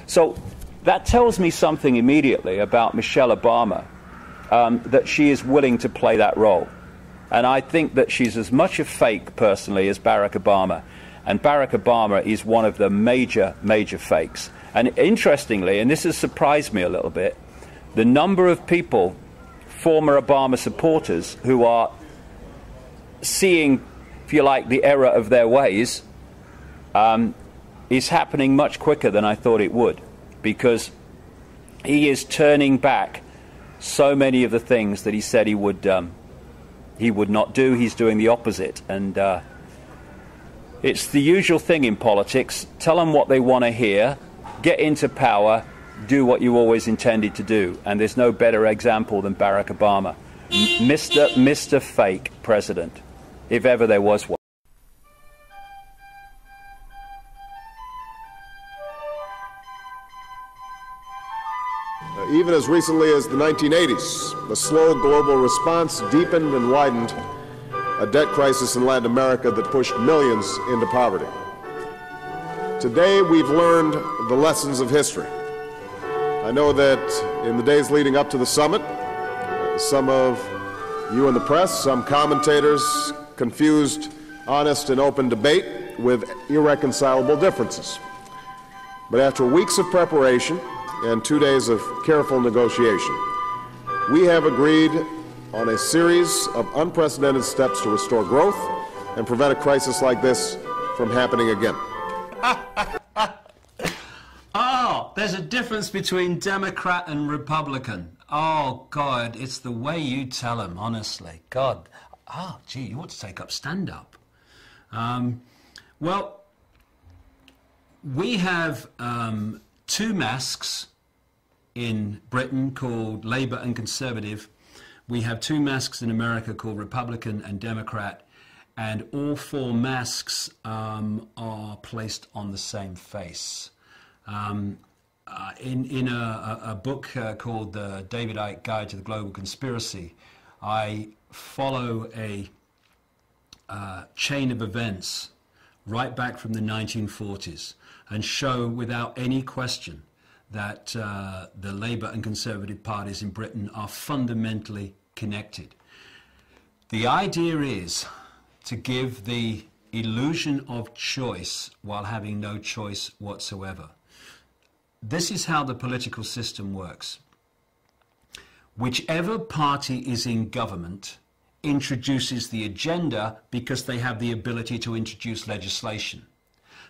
So that tells me something immediately about Michelle Obama, that she is willing to play that role. And I think that she's as much a fake, personally, as Barack Obama. And Barack Obama is one of the major, major fakes. And interestingly, and this has surprised me a little bit, the number of people, former Obama supporters, who are seeing, if you like, the error of their ways, is happening much quicker than I thought it would. Because he is turning back so many of the things that he said he would not do. He's doing the opposite. And it's the usual thing in politics. Tell them what they want to hear, get into power, do what you always intended to do. And there's no better example than Barack Obama. Mr. Fake President, if ever there was one. Even as recently as the 1980s, the slow global response deepened and widened a debt crisis in Latin America that pushed millions into poverty. Today, we've learned the lessons of history. I know that in the days leading up to the summit, some of you in the press, some commentators confused honest and open debate with irreconcilable differences. But after weeks of preparation and 2 days of careful negotiation, we have agreed on a series of unprecedented steps to restore growth and prevent a crisis like this from happening again. Oh, there's a difference between Democrat and Republican. Oh, God, it's the way you tell them, honestly. God, gee, you ought to take up stand-up. Well, we have two masks in Britain called Labour and Conservative. We have two masks in America called Republican and Democrat, and all four masks are placed on the same face. In a book called The David Icke Guide to the Global Conspiracy, I follow a chain of events right back from the 1940s and show without any question that the Labour and Conservative parties in Britain are fundamentally connected. The idea is to give the illusion of choice while having no choice whatsoever. This is how the political system works. Whichever party is in government introduces the agenda because they have the ability to introduce legislation.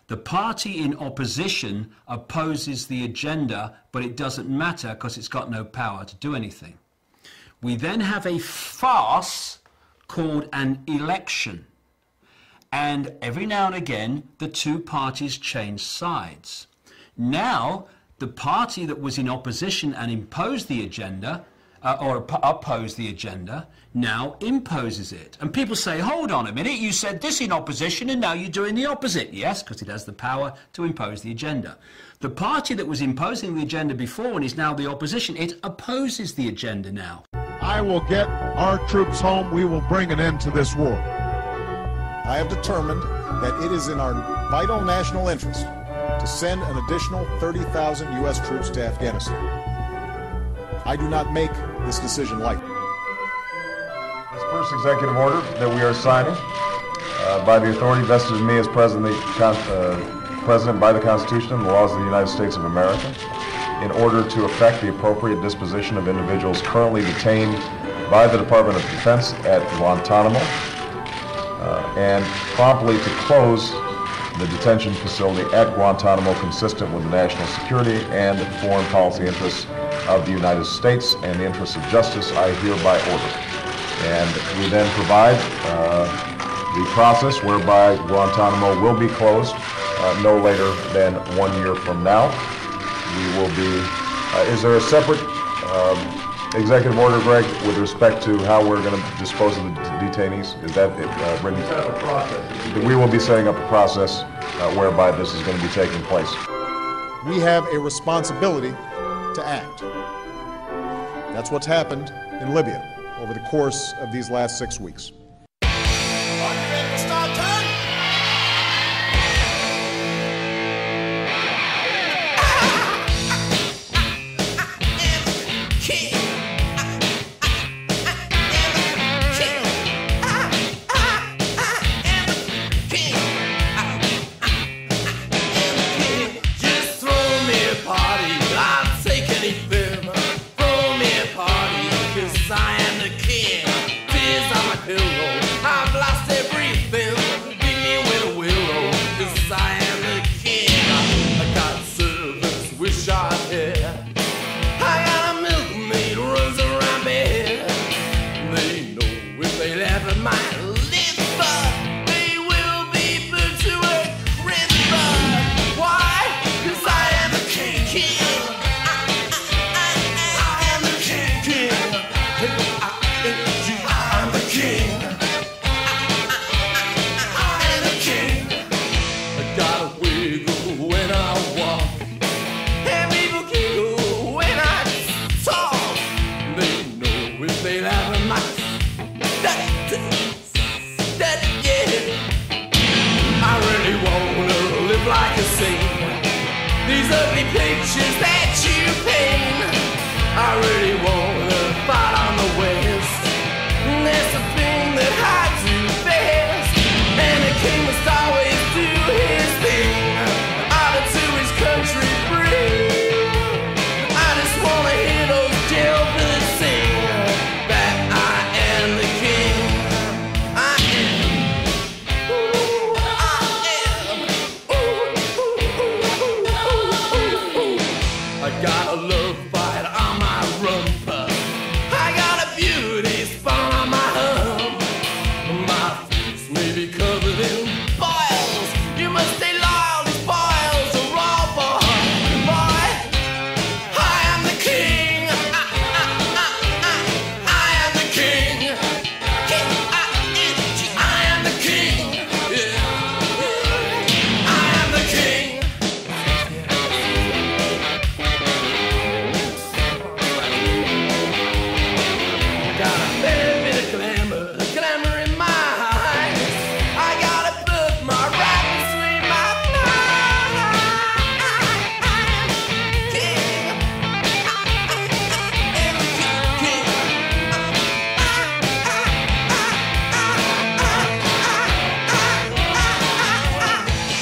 The party in opposition opposes the agenda, but it doesn't matter because it's got no power to do anything. We then have a farce called an election. And every now and again, the two parties change sides. Now, the party that was in opposition and imposed the agenda, or opposed the agenda, now imposes it. And people say, hold on a minute, you said this in opposition and now you're doing the opposite. Yes, because it has the power to impose the agenda. The party that was imposing the agenda before and is now the opposition, it opposes the agenda now. I will get our troops home. We will bring an end to this war. I have determined that it is in our vital national interest to send an additional 30,000 U.S. troops to Afghanistan. I do not make this decision lightly. This first executive order that we are signing by the authority vested in me as President by the Constitution and the laws of the United States of America, in order to effect the appropriate disposition of individuals currently detained by the Department of Defense at Guantanamo, and promptly to close the detention facility at Guantanamo consistent with the national security and foreign policy interests of the United States and the interests of justice, I hereby order. And we then provide the process whereby Guantanamo will be closed no later than 1 year from now. We will be, is there a separate executive order, Greg, with respect to how we're going to dispose of the detainees? Is that written? We will be setting up a process whereby this is going to be taking place. We have a responsibility to act. That's what's happened in Libya over the course of these last 6 weeks. these ugly pictures that you paint. I really wanna fight on the west. That's the thing that I do best. And the king must always do his thing. Honor to his country free. I just wanna hear those jailbirds sing that I am the king. I am. Ooh, I am. Ooh, ooh, ooh, ooh, ooh, ooh. I got a love fight on my rumpa. I got a beauty spawn on my hump. My face may be covered in boils. You must stay loyal, these boils are raw, boy. I am the king. I am the king. K-I-N-G. I am the king. Yeah. I am the king. Got a fair bit of glamour in my eyes. I gotta put my rap between my thighs. King,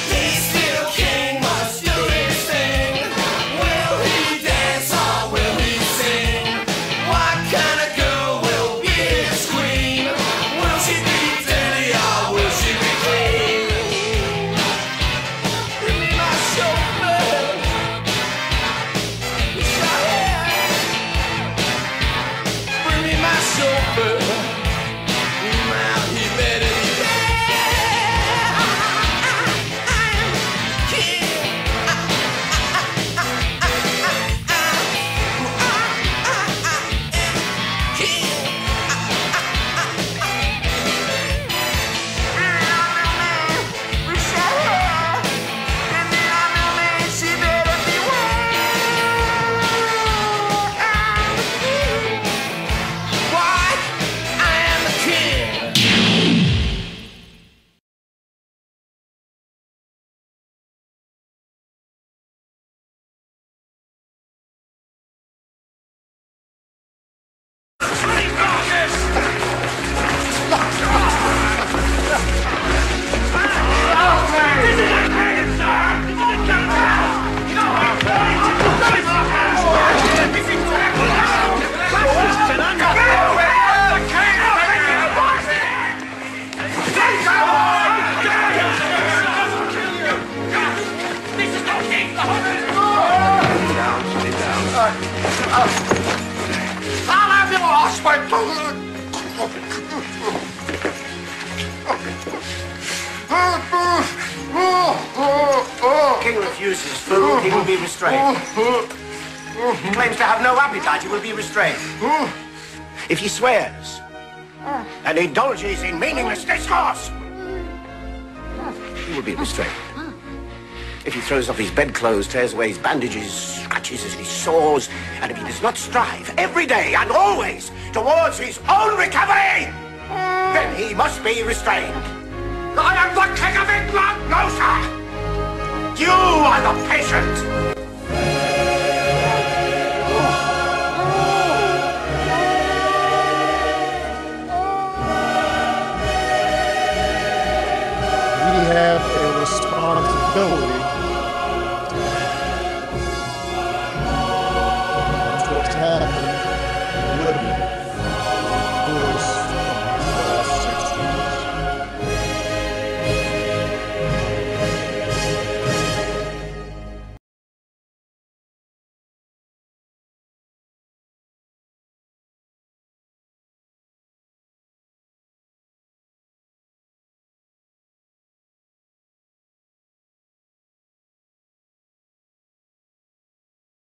he's still king, must do his thing. Will he dance or will he sing? What kind of girl will be his queen? Will she be dirty or will she be clean? Bring me my chauffeur. Wish I had. Bring me my chauffeur. Now he better be there. I am king. I'll have you lost, my King refuses food, he will be restrained. He claims to have no appetite, he will be restrained. If he swears and indulges in meaningless discourse, he will be restrained. If he throws off his bedclothes, tears away his bandages, scratches his sores, and if he does not strive every day and always towards his own recovery, then he must be restrained. I am the King of England, no, sir! You are the patient! We have a responsibility